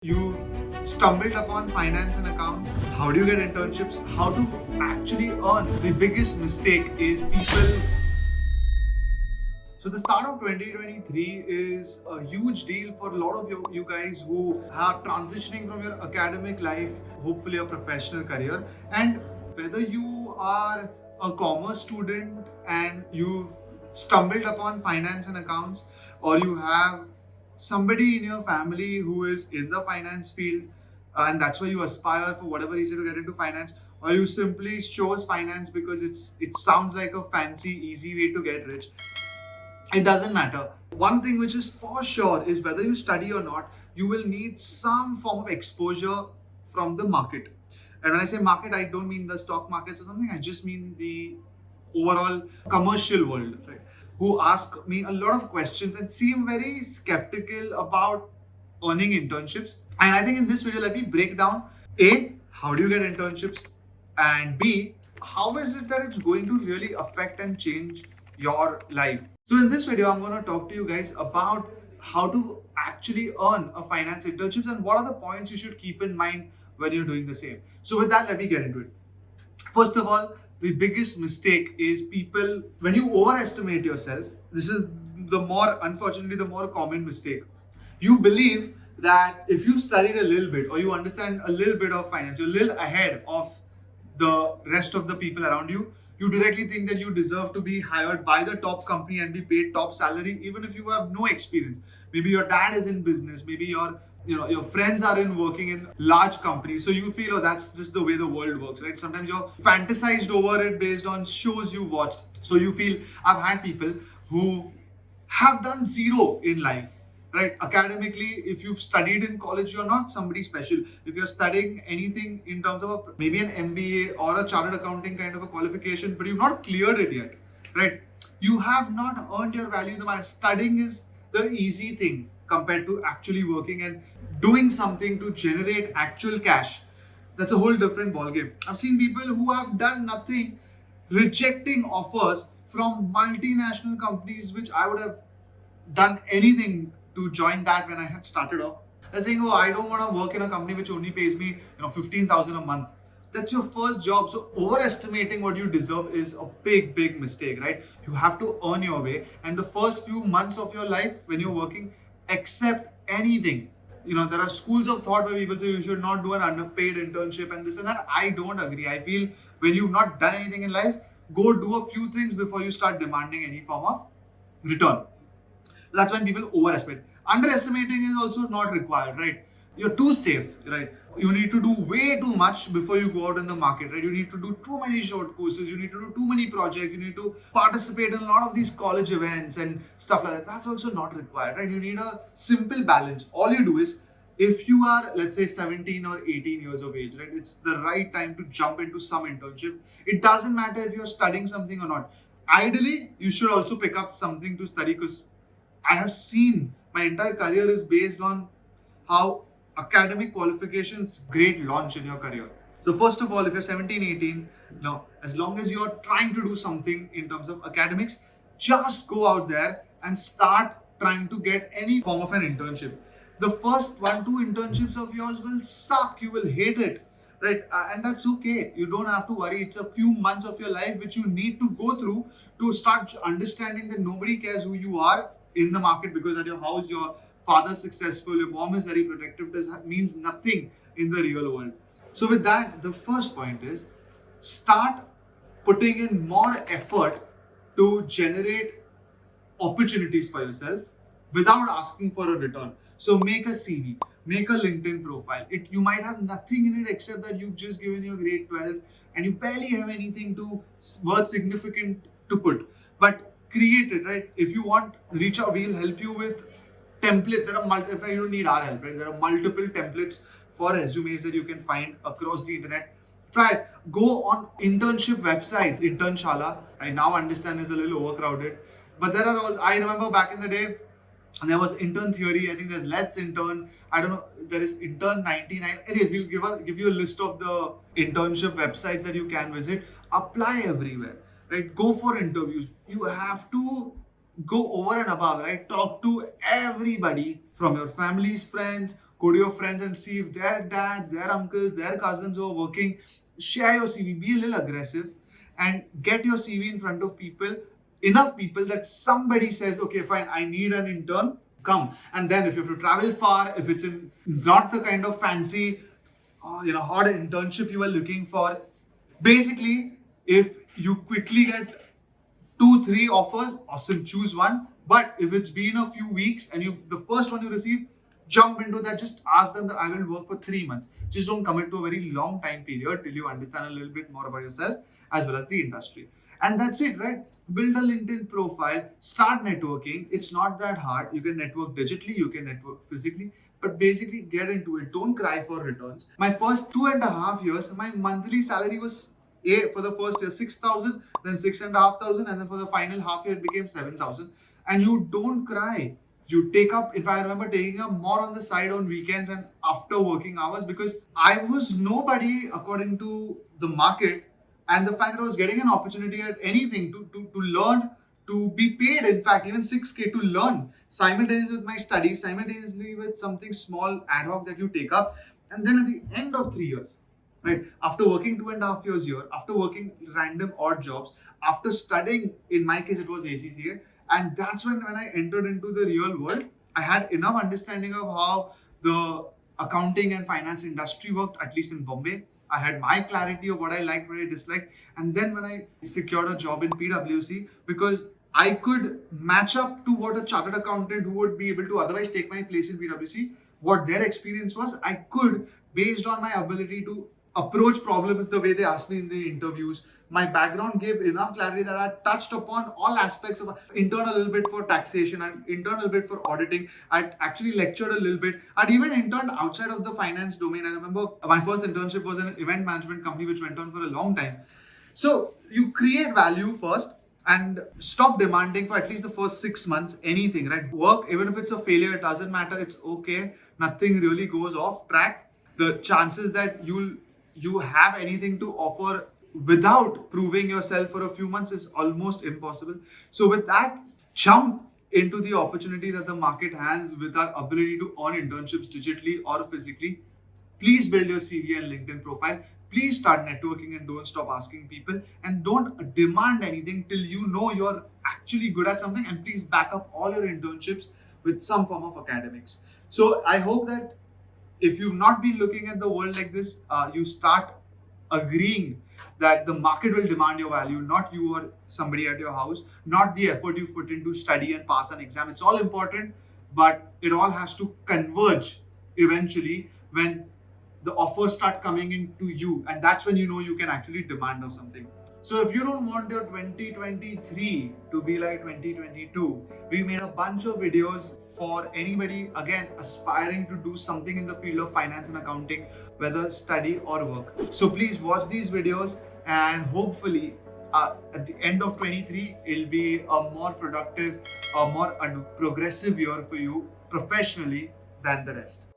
You stumbled upon finance and accounts. How do you get internships? How to actually earn? The biggest mistake is people. So the start of 2023 is a huge deal for a lot of you guys who are transitioning from your academic life, hopefully a professional career. And whether you are a commerce student and you stumbled upon finance and accounts, or you have somebody in your family who is in the finance field, and that's why you aspire for whatever reason to get into finance, or you simply chose finance because it sounds like a fancy easy way to get rich. It doesn't matter. One thing which is for sure is whether you study or not, you will need some form of exposure from the market. And when I say market, I don't mean the stock markets or something, I just mean the overall commercial world, right? Who ask me a lot of questions and seem very skeptical about earning internships. And I think in this video, let me break down A, how do you get internships? And B, how is it that it's going to really affect and change your life? So in this video, I'm going to talk to you guys about how to actually earn a finance internship and what are the points you should keep in mind when you're doing the same. So with that, let me get into it. First of all, the biggest mistake is people, when you overestimate yourself, this is unfortunately, the more common mistake. You believe that if you've studied a little bit or you understand a little bit of finance, you're a little ahead of the rest of the people around you, you directly think that you deserve to be hired by the top company and be paid top salary, even if you have no experience. Maybe your dad is in business, maybe your friends are working in large companies, so you feel, oh, that's just the way the world works, right? Sometimes you're fantasized over it based on shows you watched. So you feel, I've had people who have done zero in life, right? Academically, if you've studied in college, you're not somebody special. If you're studying anything in terms of maybe an MBA or a chartered accounting kind of a qualification, but you've not cleared it yet, right? You have not earned your value in the market. Studying is the easy thing compared to actually working and doing something to generate actual cash. That's a whole different ballgame. I've seen people who have done nothing rejecting offers from multinational companies, which I would have done anything to join that when I had started off. They're saying, oh, I don't want to work in a company which only pays me 15,000 a month. That's your first job. So overestimating what you deserve is a big mistake, right? You have to earn your way. And the first few months of your life when you're working, accept anything. There are schools of thought where people say you should not do an underpaid internship and this and that. I don't agree. I feel when you've not done anything in life, go do a few things before you start demanding any form of return. That's when people overestimate. Underestimating is also not required, right? You're too safe, right? You need to do way too much before you go out in the market, right? You need to do too many short courses, you need to do too many projects, you need to participate in a lot of these college events and stuff like that. That's also not required, right? You need a simple balance. All you do is, if you are, let's say, 17 or 18 years of age, right? It's the right time to jump into some internship. It doesn't matter if you're studying something or not. Ideally, you should also pick up something to study, because I have seen my entire career is based on how academic qualifications great launch in your career. So first of all, if you're 17, 18, now as long as you're trying to do something in terms of academics, just go out there and start trying to get any form of an internship. The first 1-2 internships of yours will suck. You will hate it, right? And that's okay. You don't have to worry. It's a few months of your life which you need to go through to start understanding that nobody cares who you are in the market, because at your house your father's successful, your mom is very protective. That means nothing in the real world. So with that, the first point is, start putting in more effort to generate opportunities for yourself without asking for a return. So make a CV, make a LinkedIn profile. You might have nothing in it except that you've just given your grade 12 and you barely have anything worth significant to put. But create it, right? If you want, reach out. We'll help you with templates. There are multiple. You don't need our help, right? There are multiple templates for resumes that you can find across the internet. Try it. Go on internship websites. Internshala, I now understand, is a little overcrowded, but there are all. I remember back in the day, there was intern theory. I think there's Let's Intern. I don't know. There is intern 99. Anyways, we'll give you a list of the internship websites that you can visit. Apply everywhere, right? Go for interviews. You have to go over and above, right? Talk to everybody from your family's friends, Go to your friends and see if their dads, their uncles, their cousins who are working. Share your CV, be a little aggressive, and get your CV in front of people, enough people that somebody says, okay, fine, I need an intern, come. And then if you have to travel far, if it's in not the kind of fancy, hard internship you are looking for, basically, if you quickly get 2-3 offers, awesome, choose one. But if it's been a few weeks and the first one you receive, jump into that. Just ask them that I will work for 3 months. Just don't commit to a very long time period till you understand a little bit more about yourself as well as the industry. And that's it, right? Build a LinkedIn profile, start networking. It's not that hard. You can network digitally, you can network physically, but basically get into it. Don't cry for returns. My first 2.5 years, my monthly salary was for the first year 6,000, then 6,500, and then for the final half year it became 7,000. And you don't cry. You take up, if I remember, taking up more on the side on weekends and after working hours, because I was nobody according to the market. And the fact that I was getting an opportunity at anything to learn, to be paid, in fact, even 6K to learn simultaneously with my studies, simultaneously with something small ad hoc that you take up. And then at the end of 3 years, right, after working 2.5 years here, after working random odd jobs, after studying, in my case, it was ACCA. And that's when I entered into the real world, I had enough understanding of how the accounting and finance industry worked, at least in Bombay. I had my clarity of what I liked, what I disliked. And then when I secured a job in PwC, because I could match up to what a chartered accountant who would be able to otherwise take my place in PwC, what their experience was, I could, based on my ability to approach problems the way they asked me in the interviews. My background gave enough clarity that I touched upon all aspects of intern a little bit for taxation, and intern a little bit for auditing. I actually lectured a little bit. I'd even interned outside of the finance domain. I remember my first internship was in an event management company which went on for a long time. So you create value first and stop demanding for at least the first 6 months anything, right? Work, even if it's a failure, it doesn't matter. It's okay. Nothing really goes off track. The chances that you have anything to offer without proving yourself for a few months is almost impossible. So with that, jump into the opportunity that the market has with our ability to earn internships digitally or physically. Please build your CV and LinkedIn profile. Please start networking and don't stop asking people, and don't demand anything till you know you're actually good at something, and please back up all your internships with some form of academics. So I hope that if you've not been looking at the world like this, you start agreeing that the market will demand your value, not you or somebody at your house, not the effort you've put into study and pass an exam. It's all important, but it all has to converge eventually when the offers start coming into you, and that's when you know you can actually demand of something. So if you don't want your 2023 to be like 2022, we made a bunch of videos for anybody, again, aspiring to do something in the field of finance and accounting, whether study or work. So please watch these videos, and hopefully at the end of 23, it'll be a more productive, a more progressive year for you professionally than the rest.